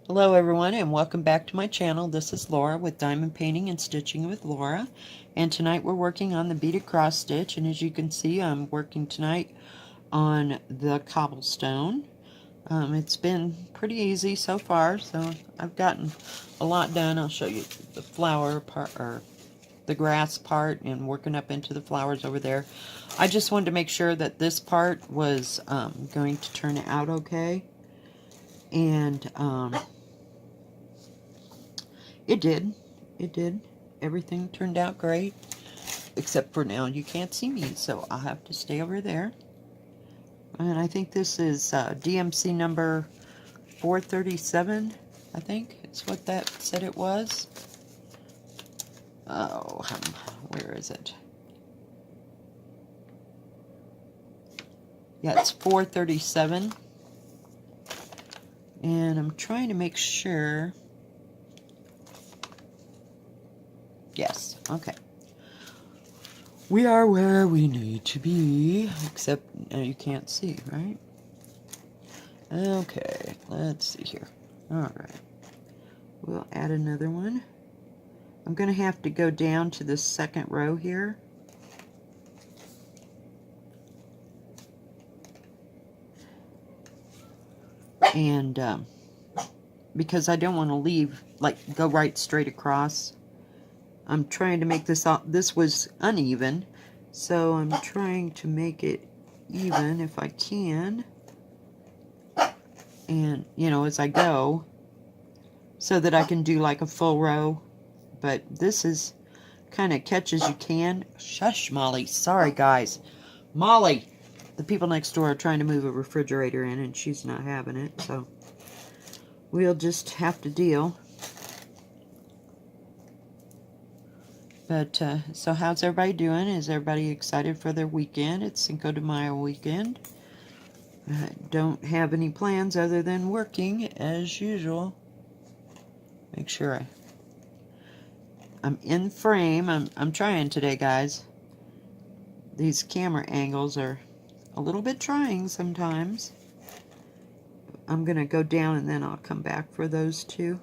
Hello everyone and welcome back to my channel. This is Laura with Diamond Painting and Stitching with Laura, and tonight we're working on the beaded cross stitch, and as you can see I'm working tonight on the cobblestone. It's been pretty easy so far, so I've gotten a lot done. I'll show you the flower part, or the grass part, and working up into the flowers over there. I just wanted to make sure that this part was going to turn out okay, and it did. It did. Everything turned out great. Except for now you can't see me, so I'll have to stay over there. And I think this is DMC number 437, I think. It's what that said it was. Oh, where is it? Yeah, it's 437. And I'm trying to make sure. Yes, okay. We are where we need to be, except you can't see, right? Okay, let's see here. Alright. We'll add another one. I'm going to have to go down to the second row here. And because I don't want to leave, like, go right straight across. I'm trying to make this up. This was uneven, so I'm trying to make it even if I can. And, you know, as I go, so that I can do like a full row. But this is kind of catch as you can. Shush, Molly. Sorry, guys. Molly! The people next door are trying to move a refrigerator in, and she's not having it, so we'll just have to deal. But, so how's everybody doing? Is everybody excited for their weekend? It's Cinco de Mayo weekend. I don't have any plans other than working, as usual. Make sure I'm in frame. I'm trying today, guys. These camera angles are a little bit trying sometimes. I'm going to go down and then I'll come back for those two,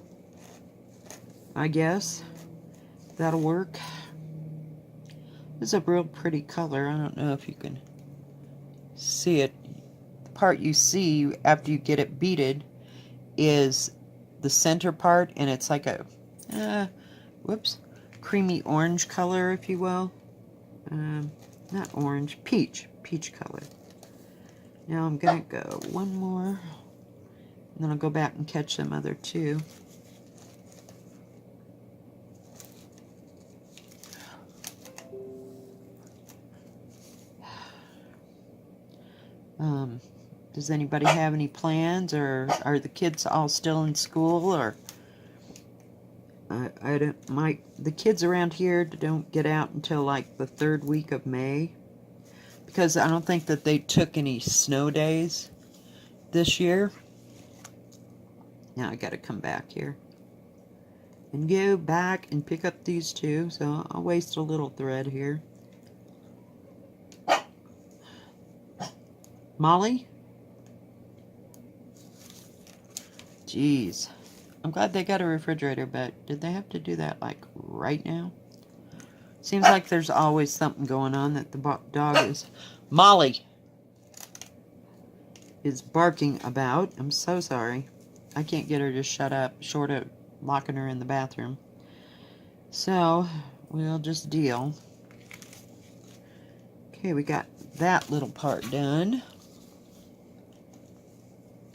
I guess. That'll work. This is a real pretty color. I don't know if you can see it. The part you see after you get it beaded is the center part, and it's like a creamy orange color, if you will. Not orange, peach color. Now I'm gonna go one more, and then I'll go back and catch them other two. Does anybody have any plans, or are the kids all still in school, or I don't. The kids around here don't get out until like the 3rd week of May, because I don't think that they took any snow days this year. Now I got to come back here and go back and pick up these two, so I'll waste a little thread here. Molly? Jeez. I'm glad they got a refrigerator, but did they have to do that, like, right now? Seems like there's always something going on that the dog is... Molly! Is barking about. I'm so sorry. I can't get her to shut up, short of locking her in the bathroom. So, we'll just deal. Okay, we got that little part done.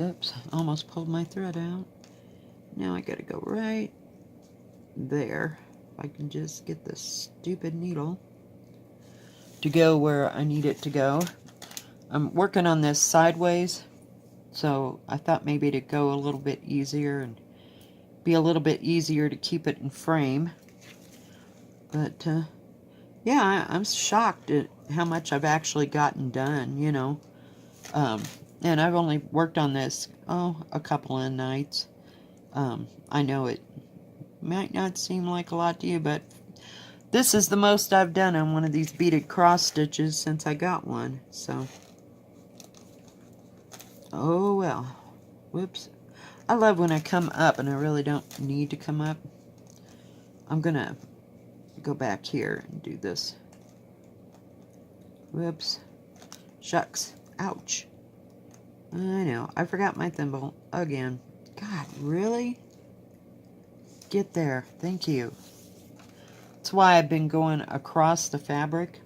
Oops, almost pulled my thread out. Now I gotta go right there. If I can just get this stupid needle to go where I need it to go. I'm working on this sideways, so I thought maybe it'd go a little bit easier and be a little bit easier to keep it in frame. But, yeah, I'm shocked at how much I've actually gotten done, you know. And I've only worked on this, a couple of nights. I know it might not seem like a lot to you, but this is the most I've done on one of these beaded cross stitches since I got one, so. Oh well. Whoops. I love when I come up and I really don't need to come up. I'm gonna go back here and do this. Whoops. Shucks. Ouch. I know. I forgot my thimble again. God, really? Get there. Thank you. That's why I've been going across the fabric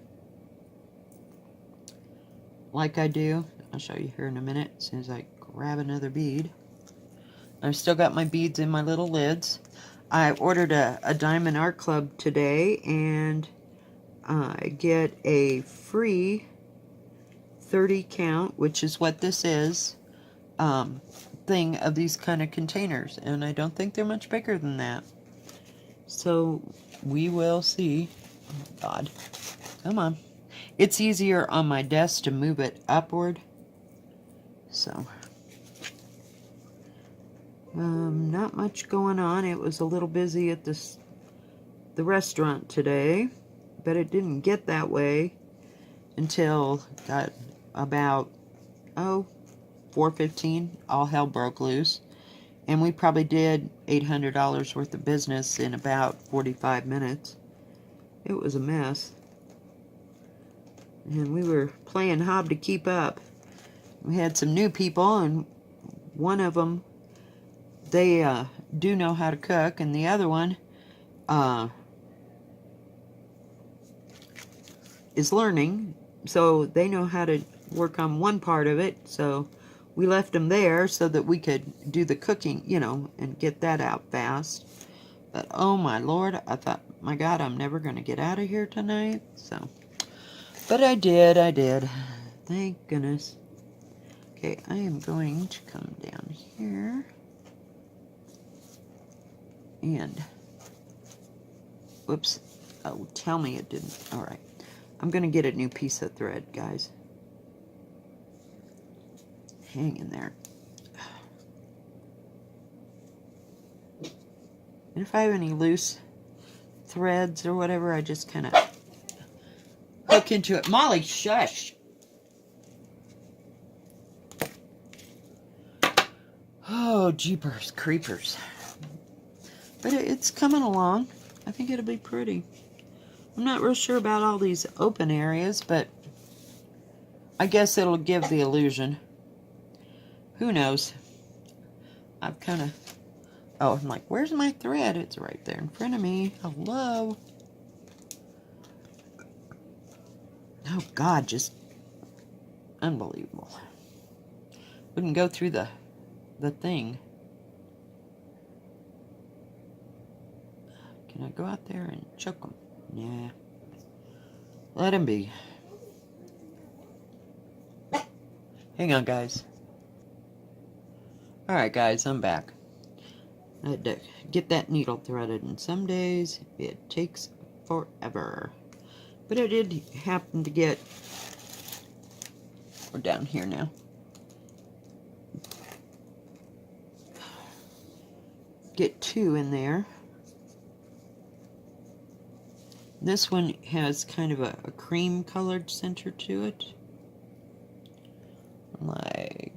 like I do. I'll show you here in a minute as soon as I grab another bead. I've still got my beads in my little lids. I ordered a Diamond Art Club today, and I get a free 30 count, which is what this is, thing of these kind of containers, and I don't think they're much bigger than that. So we will see. Oh God, come on. It's easier on my desk to move it upward. So not much going on. It was a little busy at the restaurant today, but it didn't get that way until got about 4:15. All hell broke loose, and we probably did $800 worth of business in about 45 minutes. It was a mess, and we were playing hob to keep up. We had some new people, and one of them, they do know how to cook, and the other one is learning, so they know how to work on one part of it. So we left them there so that we could do the cooking, you know, and get that out fast. But oh my Lord, I thought, my God, I'm never going to get out of here tonight. So, but I did. Thank goodness. Okay, I am going to come down here and, whoops, oh, tell me it didn't. All right, I'm going to get a new piece of thread, guys. Hang in there. And if I have any loose threads or whatever, I just kind of hook into it. Molly, shush! Oh, jeepers, creepers. But it's coming along. I think it'll be pretty. I'm not real sure about all these open areas, but I guess it'll give the illusion. Who knows? I've kind of... Oh, I'm like, where's my thread? It's right there in front of me. Hello? Oh, God, just unbelievable. Wouldn't go through the thing. Can I go out there and choke them? Nah. Let him be. Hang on, guys. Alright, guys, I'm back. I had to get that needle threaded, and some days it takes forever. But I did happen to get... We're down here now. Get two in there. This one has kind of a cream colored center to it. Like,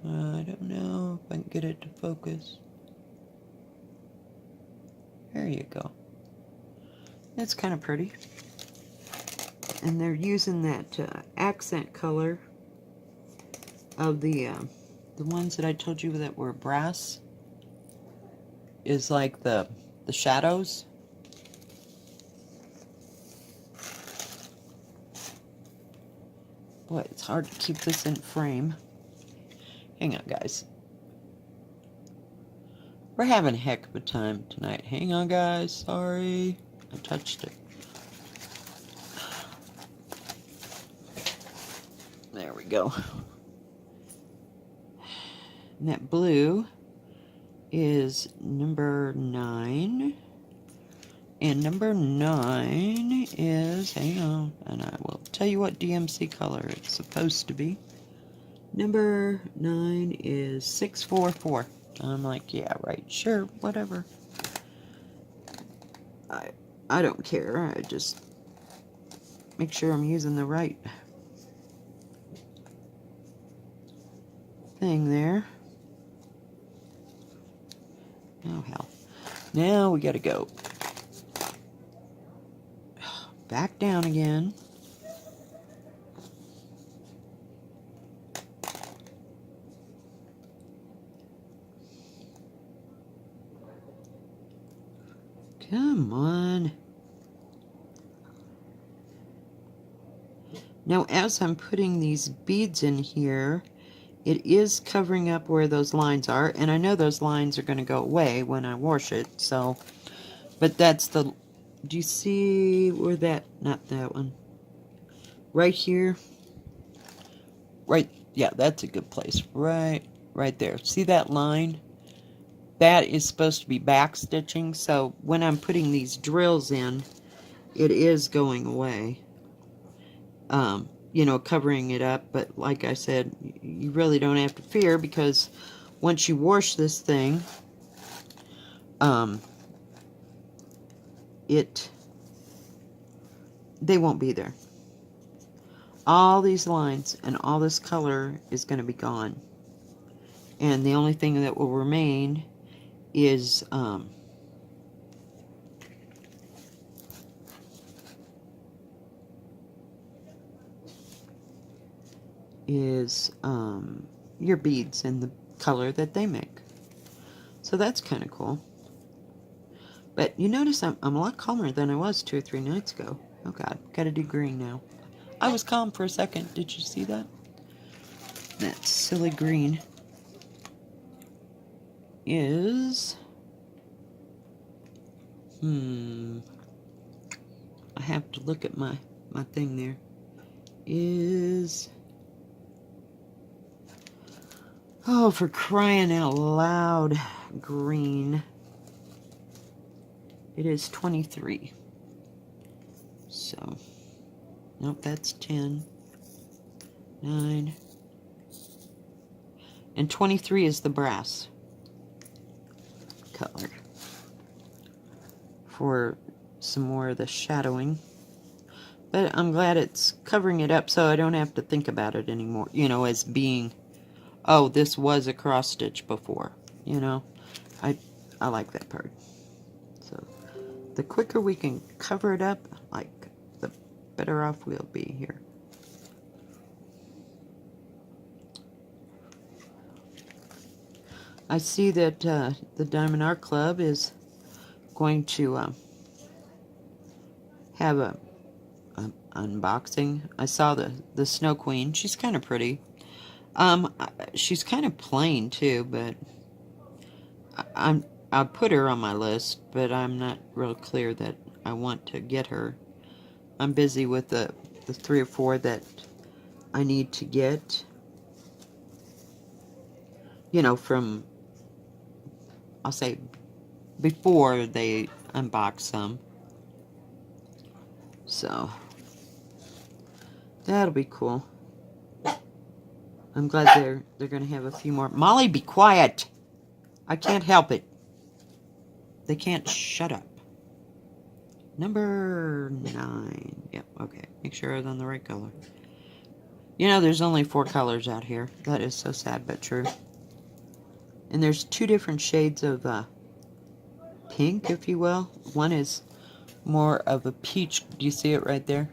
I don't know if I can get it to focus. There you go. It's kind of pretty. And they're using that accent color of the ones that I told you that were brass. Is like the shadows. Boy, it's hard to keep this in frame. Hang on, guys. We're having a heck of a time tonight. Hang on, guys. Sorry. I touched it. There we go. And that blue is number 9. And number 9 is, hang on, and I will tell you what DMC color it's supposed to be. Number 9 is 644. I'm like, yeah, right, sure, whatever. I don't care. I just make sure I'm using the right thing there. Oh, hell. Now we gotta go back down again. Come on. Now, as I'm putting these beads in here, it is covering up where those lines are, and I know those lines are going to go away when I wash it, so, but that's the, do you see where that, not that one, right here, right, yeah, that's a good place, right there. See that line? That is supposed to be back stitching, so when I'm putting these drills in, it is going away. You know, covering it up, but like I said, you really don't have to fear, because once you wash this thing, they won't be there. All these lines and all this color is going to be gone. And the only thing that will remain is, your beads and the color that they make. So that's kind of cool. But you notice I'm a lot calmer than I was 2 or 3 nights ago. Oh god, gotta do green now. I was calm for a second. Did you see that? That silly green is... I have to look at my thing there. Is... Oh, for crying out loud, green. It is 23. So, nope, that's 10, 9, and 23 is the brass color for some more of the shadowing. But I'm glad it's covering it up so I don't have to think about it anymore, you know, as being, oh, this was a cross stitch before, you know. I like that part. So the quicker we can cover it up, like, the better off we'll be here. I see that the Diamond Art Club is going to have a unboxing. I saw the Snow Queen. She's kind of pretty. She's kind of plain too, but I'll put her on my list, but I'm not real clear that I want to get her. I'm busy with the 3 or 4 that I need to get, you know, from, I'll say, before they unbox them. So that'll be cool. I'm glad they're gonna have a few more. Molly, be quiet! I can't help it. They can't shut up. Number 9. Yep, okay. Make sure I was on the right color. You know, there's only 4 colors out here. That is so sad but true. And there's 2 different shades of pink, if you will. One is more of a peach. Do you see it right there?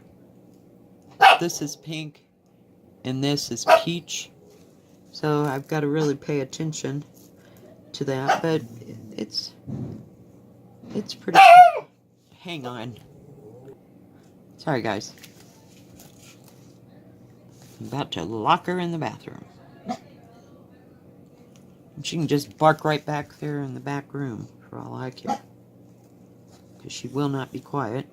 This is pink, and this is peach. So I've got to really pay attention to that, but it's pretty cool. Hang on. Sorry, guys. I'm about to lock her in the bathroom. And she can just bark right back there in the back room, for all I care. Because she will not be quiet.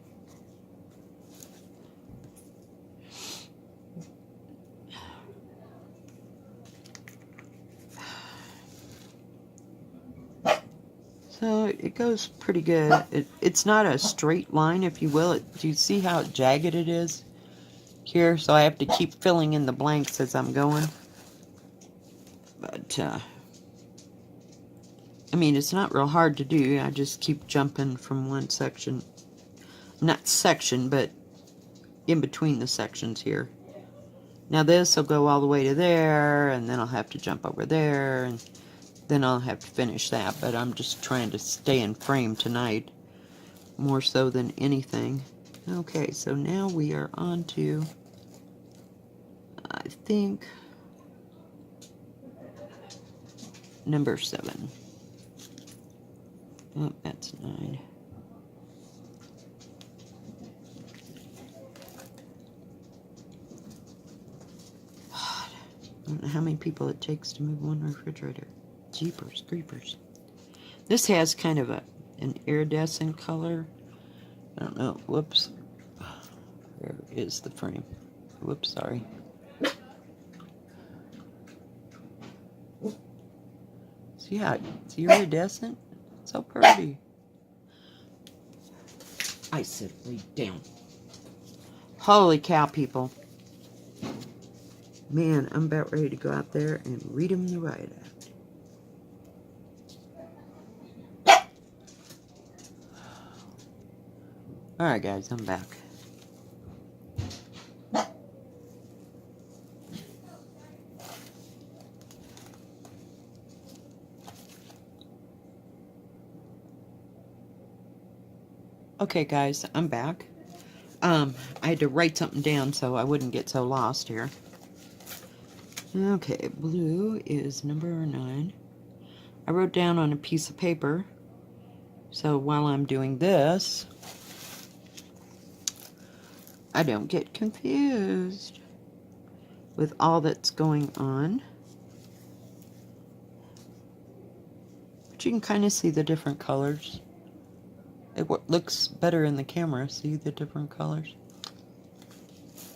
So it goes pretty good. It's not a straight line, if you will. Do you see how jagged it is here? So I have to keep filling in the blanks as I'm going. But, I mean, it's not real hard to do. I just keep jumping from one section. Not section, but in between the sections here. Now this will go all the way to there, and then I'll have to jump over there, and then I'll have to finish that, but I'm just trying to stay in frame tonight, more so than anything. Okay, so now we are on to, I think, number 7. Oh, that's 9. I don't know how many people it takes to move one refrigerator. Jeepers creepers. This has kind of an iridescent color. I don't know. Whoops. Where is the frame? Whoops, sorry. So yeah, it's iridescent. It's so pretty. I said lay down. Holy cow, people. Man, I'm about ready to go out there and read them the riot act. Alright guys, I'm back. Okay guys, I'm back. I had to write something down so I wouldn't get so lost here. Okay, blue is number 9. I wrote down on a piece of paper, so while I'm doing this, I don't get confused with all that's going on. But you can kind of see the different colors. It looks better in the camera, see the different colors,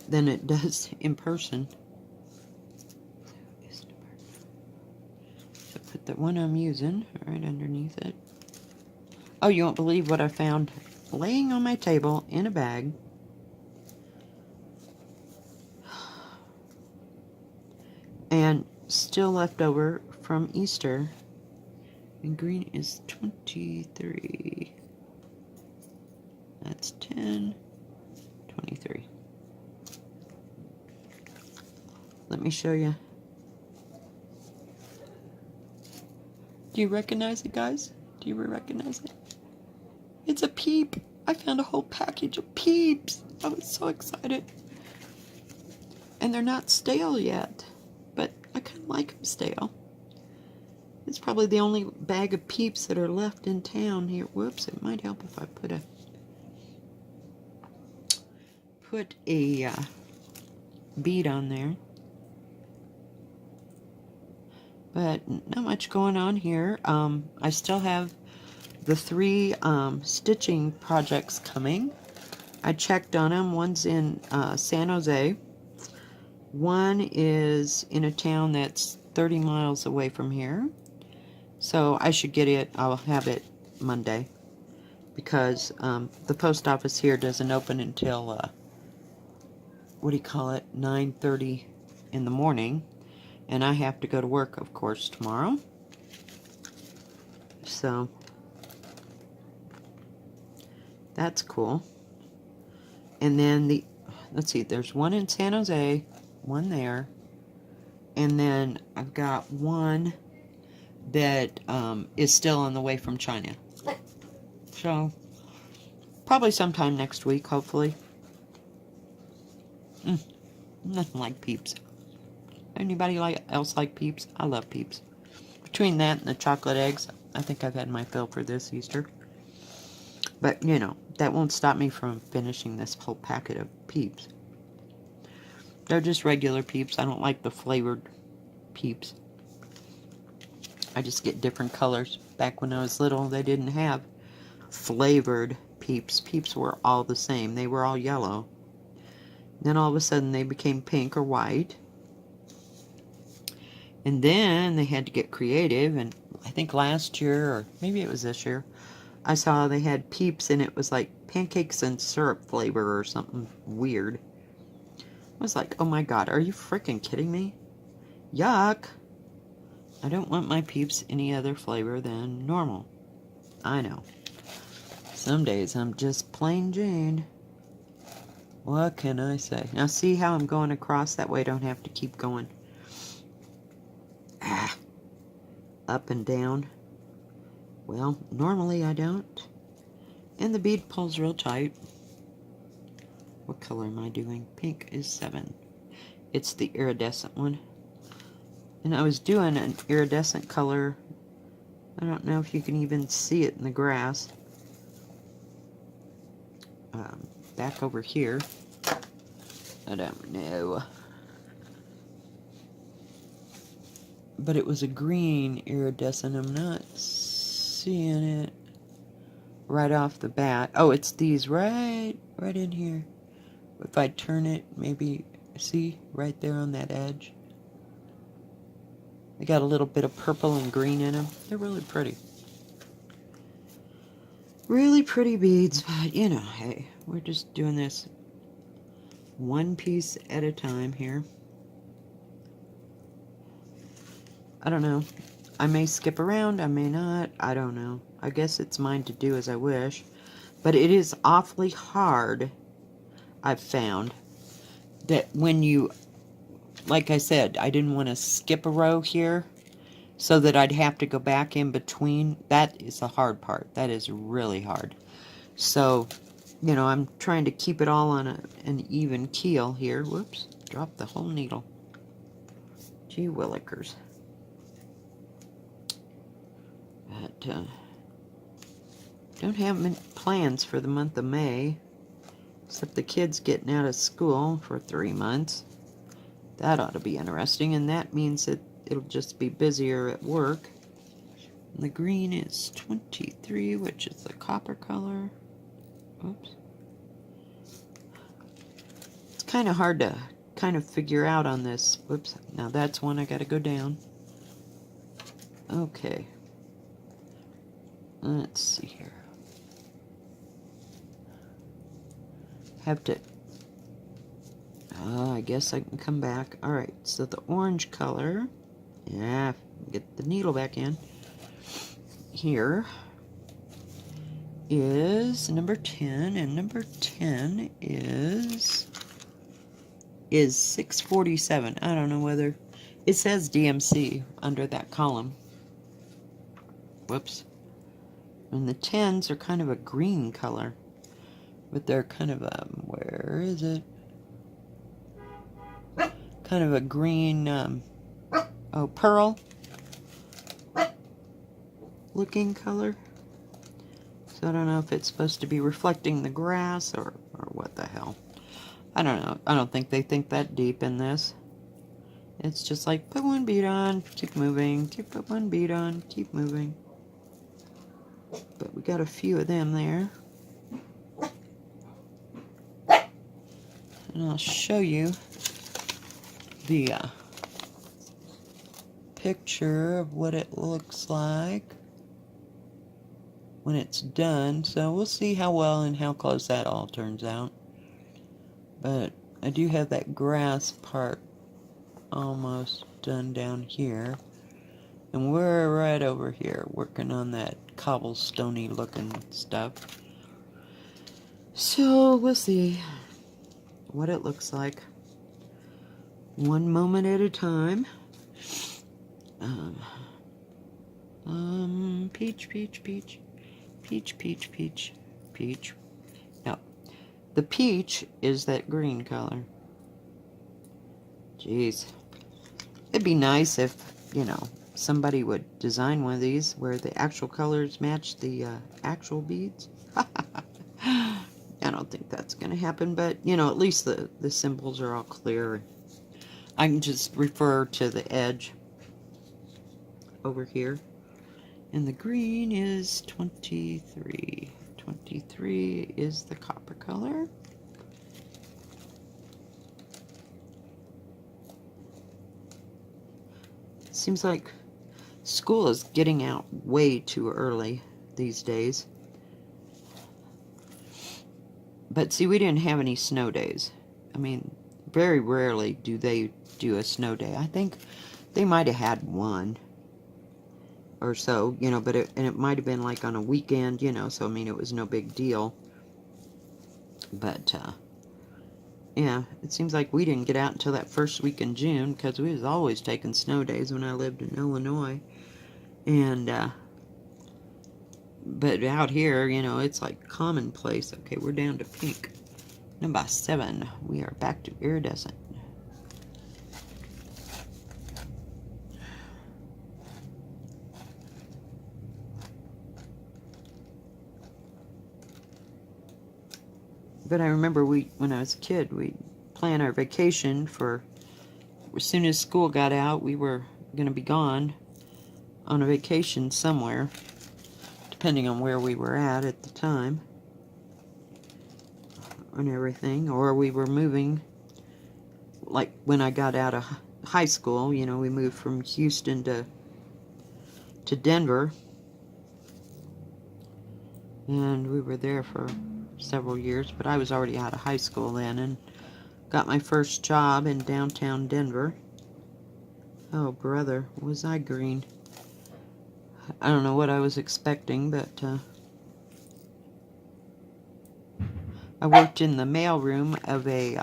than it does in person. So put the one I'm using right underneath it. Oh, you won't believe what I found laying on my table in a bag. And still left over from Easter. And green is 23. That's 10, 23. Let me show you. Do you recognize it, guys? Do you recognize it? It's a peep. I found a whole package of peeps. I was so excited. And they're not stale yet, but I kind of like them stale. It's probably the only bag of peeps that are left in town here. Whoops, it might help if I put a bead on there. But not much going on here. I still have the 3 stitching projects coming. I checked on them. One's in San Jose. One is in a town that's 30 miles away from here. So I should get it. I'll have it Monday. Because the post office here doesn't open until, 9:30 in the morning. And I have to go to work, of course, tomorrow. So that's cool. And then let's see, there's one in San Jose, one there, and then I've got one that is still on the way from China. So probably sometime next week, hopefully. Nothing like peeps. Anybody else like peeps? I love peeps. Between that and the chocolate eggs, I think I've had my fill for this Easter. But, you know, that won't stop me from finishing this whole packet of peeps. They're just regular peeps. I don't like the flavored peeps. I just get different colors. Back when I was little, they didn't have flavored peeps. Peeps were all the same. They were all yellow. Then all of a sudden they became pink or white. And then they had to get creative, and I think last year, or maybe it was this year, I saw they had peeps and it was like pancakes and syrup flavor or something weird. I was like, oh my god, are you freaking kidding me? Yuck! I don't want my peeps any other flavor than normal. I know. Some days I'm just plain Jane. What can I say? Now see how I'm going across? That way I don't have to keep going. up and down. Well, normally I don't. And the bead pulls real tight. What color am I doing? Pink is 7. It's the iridescent one. And I was doing an iridescent color. I don't know if you can even see it in the grass. Back over here. I don't know. But it was a green iridescent. I'm not seeing it right off the bat. Oh, it's these right in here. If I turn it, maybe, see, right there on that edge. They got a little bit of purple and green in them. They're really pretty. Really pretty beads, but you know, hey, we're just doing this one piece at a time here. I don't know. I may skip around, I may not. I don't know. I guess it's mine to do as I wish. But it is awfully hard, I've found, that when you, like I said, I didn't want to skip a row here so that I'd have to go back in between. That is the hard part. That is really hard. So, you know, I'm trying to keep it all on an even keel here. Whoops, dropped the whole needle. Gee willikers. But, don't have many plans for the month of May, except the kids getting out of school for 3 months. That ought to be interesting, and that means that it'll just be busier at work. And the green is 23, which is the copper color. Oops. It's kind of hard to kind of figure out on this. Whoops. Now that's one I got to go down. Okay. Let's see here. Have to... I guess I can come back. Alright, so the orange color... Yeah, get the needle back in. Here is number 10, and number 10 is 647. I don't know whether... It says DMC under that column. Whoops. And the 10s are kind of a green color. But they're kind of a... Where is it? Kind of a green... oh, pearl looking color. So I don't know if it's supposed to be reflecting the grass or what the hell. I don't know. I don't think they think that deep in this. It's just like, put one bead on, keep moving, put one bead on, keep moving. But we got a few of them there. And I'll show you the picture of what it looks like when it's done. So we'll see how well and how close that all turns out. But I do have that grass part almost done down here. And we're right over here working on that cobblestone-y looking stuff. So we'll see what it looks like. One moment at a time. Peach, peach, peach. Peach, peach, peach, peach. No. The peach is that green color. Jeez. It'd be nice if, you know, somebody would design one of these where the actual colors match the actual beads. I don't think that's going to happen, but, you know, at least the symbols are all clear. I can just refer to the edge over here. And the green is 23. 23 is the copper color. Seems like school is getting out way too early these days. But see, we didn't have any snow days. I mean, very rarely do they do a snow day. I think they might have had one or so, you know, but it might have been like on a weekend, you know, so I mean, it was no big deal. But, yeah, it seems like we didn't get out until that first week in June, because we was always taking snow days when I lived in Illinois. And, but out here, you know, it's like commonplace. Okay, we're down to pink. Number 7, we are back to iridescent. But I remember when I was a kid, we'd plan our vacation for, as soon as school got out, we were going to be gone on a vacation somewhere, depending on where we were at the time, and everything, or we were moving, like when I got out of high school, you know, we moved from Houston to Denver, and we were there for several years, but I was already out of high school then, and got my first job in downtown Denver. Oh, brother, was I green. I don't know what I was expecting, but I worked in the mailroom of a,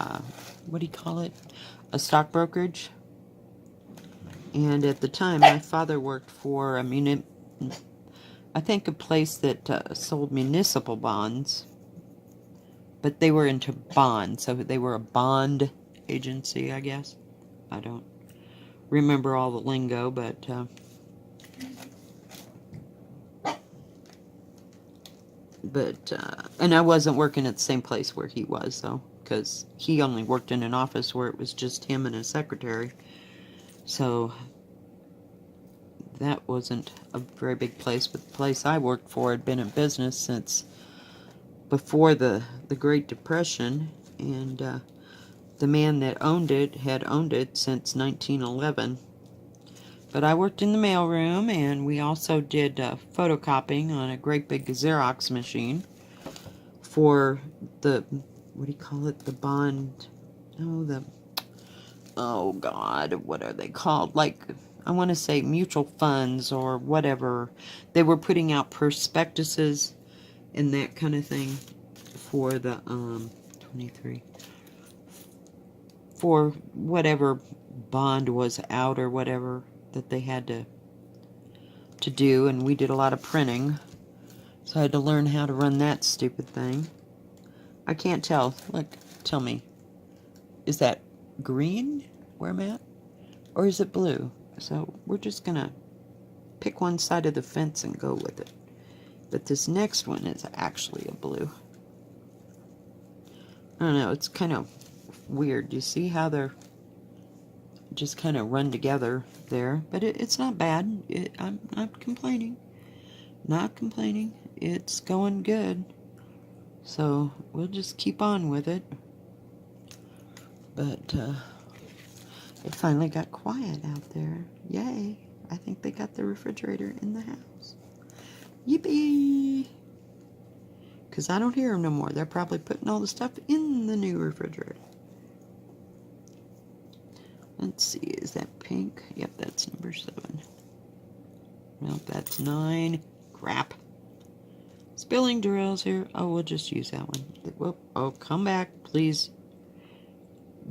what do you call it? A stock brokerage. And at the time, my father worked for I think a place that sold municipal bonds. But they were into bonds, so they were a bond agency, I guess. I don't remember all the lingo, but and I wasn't working at the same place where he was, though, because he only worked in an office where it was just him and a secretary. So that wasn't a very big place, but the place I worked for had been in business since before the Great Depression, and the man that owned it had owned it since 1911. But I worked in the mailroom, and we also did photocopying on a great big Xerox machine for the, what do you call it, the bond, oh God, what are they called? Like, I want to say mutual funds or whatever. They were putting out prospectuses and that kind of thing for the 23, for whatever bond was out or whatever that they had to do, and we did a lot of printing, so I had to learn how to run that stupid thing. I can't tell. Look, tell me, is that green where I'm at, or is it blue? So we're just gonna pick one side of the fence and go with it. But this next one is actually a blue. I don't know, it's kind of weird. Do you see how they're just kind of run together there? But it's not bad. I'm not complaining. Not complaining. It's going good. So we'll just keep on with it. But it finally got quiet out there. Yay. I think they got the refrigerator in the house. Yippee! Because I don't hear them no more. They're probably putting all the stuff in the new refrigerator. Let's see, is that pink? Yep, that's number 7. Well, that's 9. Crap. Spilling drills here. Oh, we'll just use that one. Whoop. Oh, come back, please.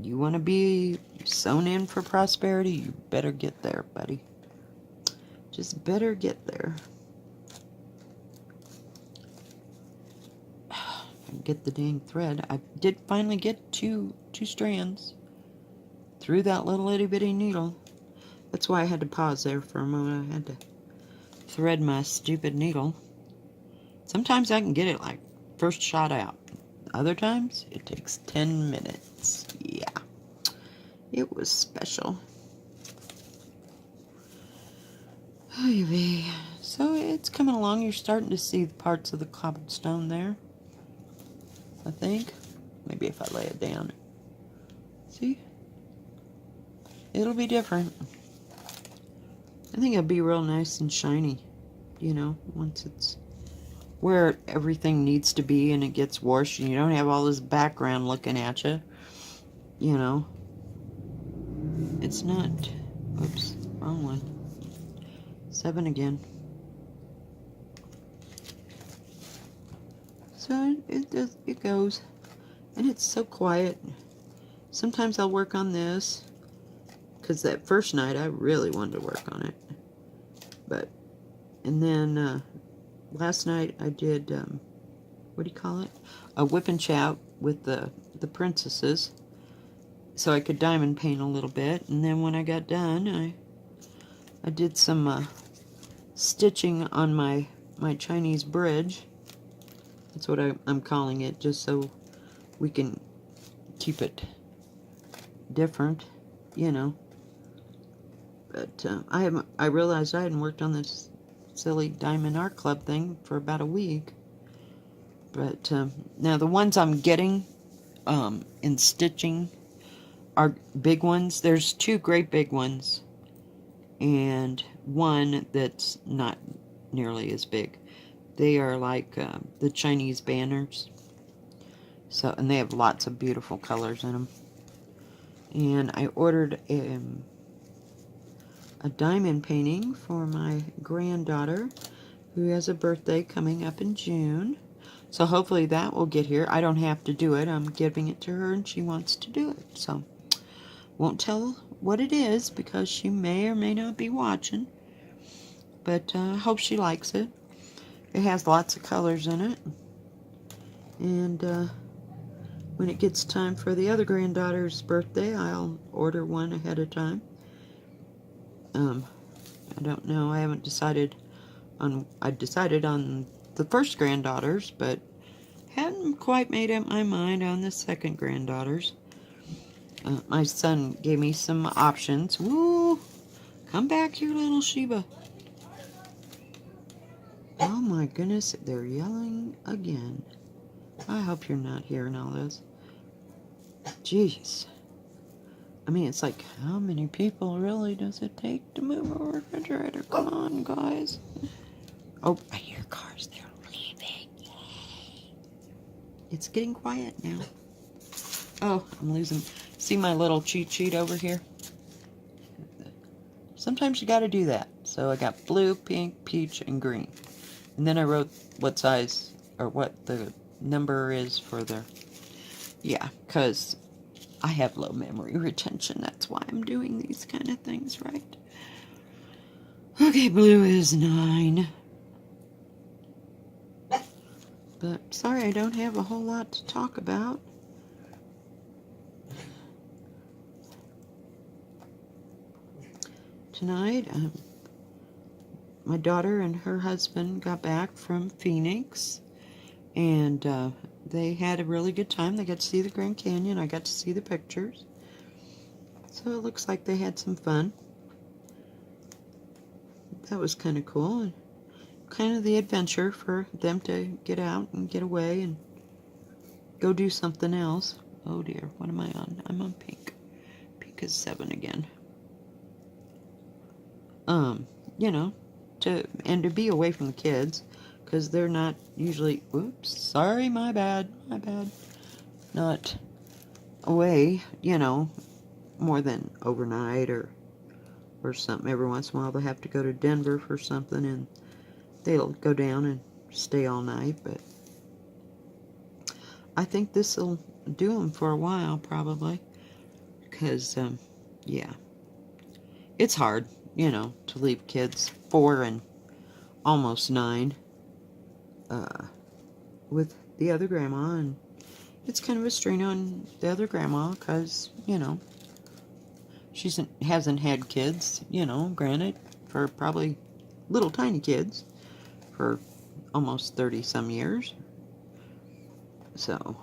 You want to be sewn in for prosperity? You better get there, buddy. Just better get there. Get the dang thread. I did finally get two strands through that little itty bitty needle. That's why I had to pause there for a moment. I had to thread my stupid needle. Sometimes I can get it like first shot out. Other times it takes 10 minutes. Yeah, it was special. So it's coming along. You're starting to see the parts of the cobblestone there, I think. Maybe if I lay it down. See? It'll be different. I think it'll be real nice and shiny, you know, once it's where everything needs to be and it gets washed and you don't have all this background looking at you, you know. It's not, oops, wrong one. 7 again. So it goes, and it's so quiet. Sometimes I'll work on this, because that first night I really wanted to work on it, but And then last night I did, what do you call it? A whip and chat with the princesses, so I could diamond paint a little bit. And then when I got done, I did some stitching on my Chinese bridge. That's what I'm calling it, just so we can keep it different, you know. But I realized I hadn't worked on this silly Diamond Art Club thing for about a week. But now the ones I'm getting in stitching are big ones. There's two great big ones and one that's not nearly as big. They are like the Chinese banners. So, and they have lots of beautiful colors in them. And I ordered a diamond painting for my granddaughter, who has a birthday coming up in June. So hopefully that will get here. I don't have to do it. I'm giving it to her and she wants to do it. So won't tell what it is because she may or may not be watching. But I hope she likes it. It has lots of colors in it. And when it gets time for the other granddaughter's birthday, I'll order one ahead of time. I don't know. I haven't decided on... I decided on the first granddaughter's, but hadn't quite made up my mind on the second granddaughter's. My son gave me some options. Woo! Come back here, little Sheba. Oh my goodness, they're yelling again. I hope you're not hearing all this. Jeez. I mean, it's like, how many people really does it take to move a refrigerator? Come on, guys. Oh, I hear cars. They're leaving. Yay. It's getting quiet now. Oh, I'm losing. See my little cheat sheet over here? Sometimes you gotta do that. So I got blue, pink, peach, and green. And then I wrote what size, or what the number is for their... Yeah, because I have low memory retention. That's why I'm doing these kind of things, right? Okay, blue is 9. But, sorry, I don't have a whole lot to talk about. Tonight, my daughter and her husband got back from Phoenix, and they had a really good time. They got to see the Grand Canyon. I got to see the pictures. So it looks like they had some fun. That was kind of cool. And kind of the adventure for them to get out and get away and go do something else. Oh dear, what am I on? I'm on pink. Pink is 7 again. You know, to be away from the kids, because they're not usually, oops, sorry, my bad, not away, you know, more than overnight or something. Every once in a while they'll have to go to Denver for something, and they'll go down and stay all night, but I think this will do them for a while, probably, because, yeah, it's hard, you know, to leave kids 4 and almost 9 with the other grandma, and it's kind of a strain on the other grandma because, you know, she hasn't had kids, you know, granted, for probably little tiny kids for almost 30 some years, so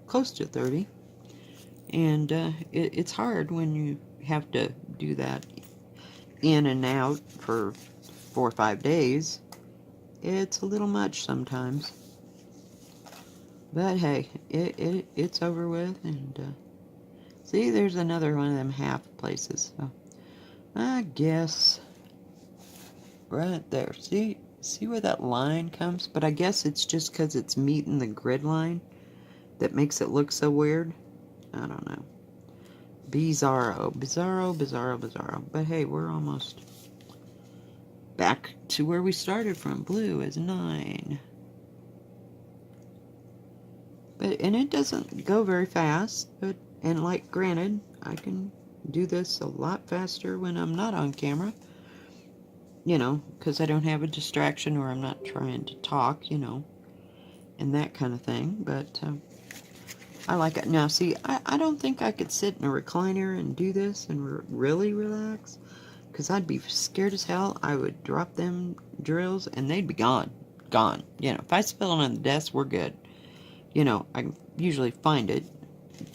close to 30, and it's hard when you have to do that in and out for 4 or 5 days. It's a little much sometimes, but hey, it's over with. And see, there's another one of them half places, so I guess right there. See where that line comes? But I guess it's just because it's meeting the grid line that makes it look so weird. I don't know. Bizarro. But hey, we're almost back to where we started from. Blue is 9. And it doesn't go very fast, and like, granted, I can do this a lot faster when I'm not on camera. you know, because I don't have a distraction or I'm not trying to talk, you know, and that kind of thing. But I like it. Now, see, I don't think I could sit in a recliner and do this and really relax, because I'd be scared as hell. I would drop them drills and they'd be gone. Gone. You know, if I spill it on the desk, we're good. You know, I can usually find it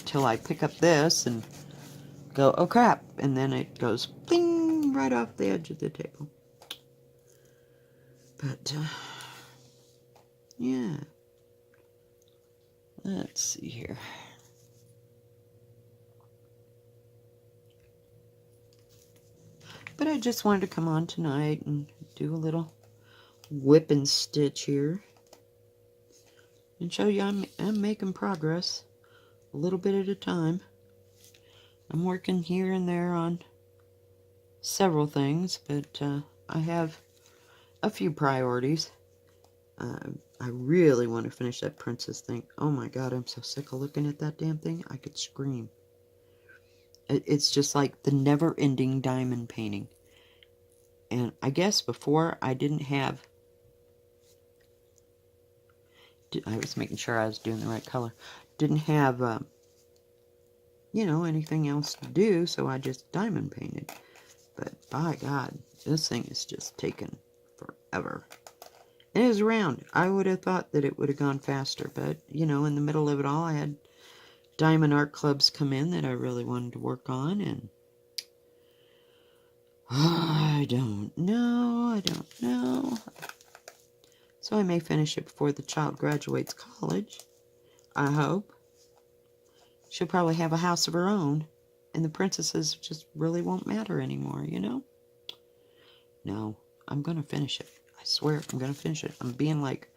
till I pick up this and go, oh crap, and then it goes bing right off the edge of the table. But, yeah. Let's see here. But I just wanted to come on tonight and do a little whip and stitch here. And show you I'm making progress. A little bit at a time. I'm working here and there on several things, but I have a few priorities. I really want to finish that princess thing. Oh my god, I'm so sick of looking at that damn thing. I could scream. It's just like the never-ending diamond painting. And I guess before I didn't have... I was making sure I was doing the right color. Didn't have, you know, anything else to do, so I just diamond painted. But by God, this thing is just taking forever. And it was round. I would have thought that it would have gone faster, but, you know, in the middle of it all, I had diamond art clubs come in that I really wanted to work on, and I don't know. So I may finish it before the child graduates college. I hope. She'll probably have a house of her own, and the princesses just really won't matter anymore, you know? No, I'm gonna finish it. I swear I'm gonna finish it. I'm being like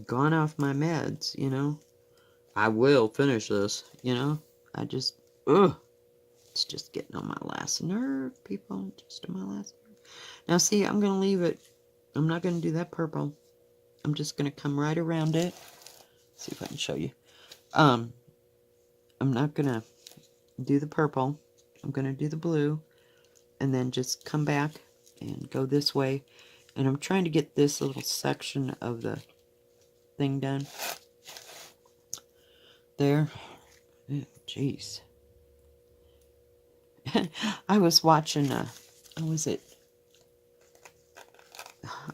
gone off my meds, you know? I will finish this, you know? I just, ugh. It's just getting on my last nerve, people. Just on my last nerve. Now, see, I'm gonna leave it. I'm not gonna do that purple. I'm just gonna come right around it. See if I can show you. I'm not gonna do the purple. I'm gonna do the blue, and then just come back and go this way. And I'm trying to get this little section of the thing done. There. Jeez. I was watching, how was it?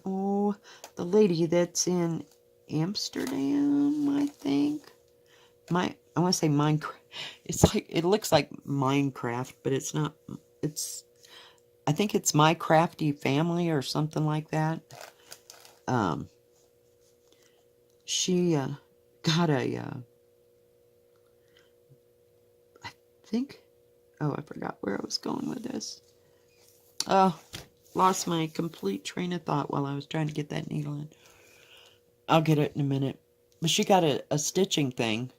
Oh, the lady that's in Amsterdam, I think. I want to say Minecraft. It's like, it looks like Minecraft, but it's not. I think it's My Crafty Family or something like that. She got a, I think, oh, I forgot where I was going with this. Oh, lost my complete train of thought while I was trying to get that needle in. I'll get it in a minute. But she got a stitching thing,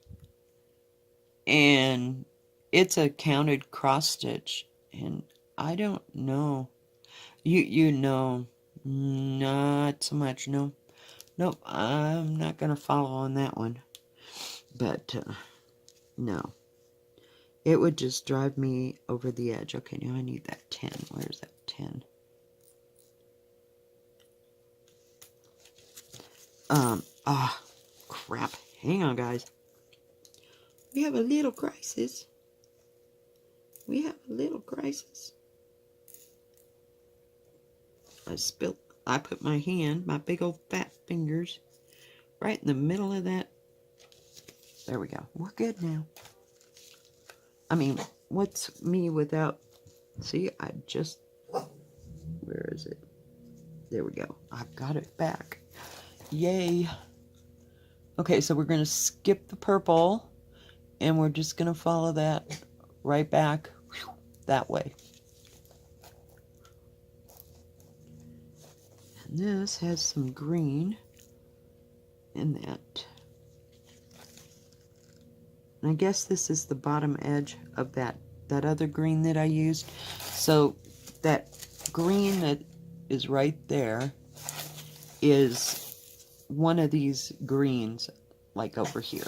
and it's a counted cross stitch, and I don't know. You know, not so much, no. Nope, I'm not going to follow on that one. But, no. It would just drive me over the edge. Okay, now I need that 10. Where's that 10? Crap. Hang on, guys. We have a little crisis. I put my hand, my big old fat fingers, right in the middle of that. There we go. We're good now. I mean, what's me without... See, where is it? There we go. I've got it back. Yay. Okay, so we're going to skip the purple, and we're just going to follow that right back that way. And this has some green in that. And I guess this is the bottom edge of that other green that I used. So that green that is right there is one of these greens, like over here.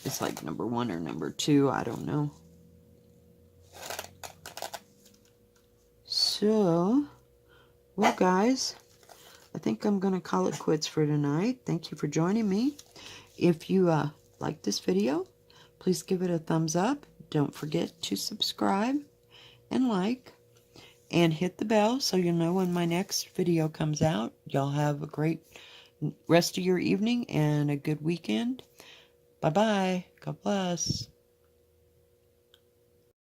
It's like number 1 or number 2, I don't know. So So, well, guys, I think I'm going to call it quits for tonight. Thank you for joining me. If you like this video, please give it a thumbs up. Don't forget to subscribe and like. And hit the bell so you'll know when my next video comes out. Y'all have a great rest of your evening and a good weekend. Bye-bye. God bless.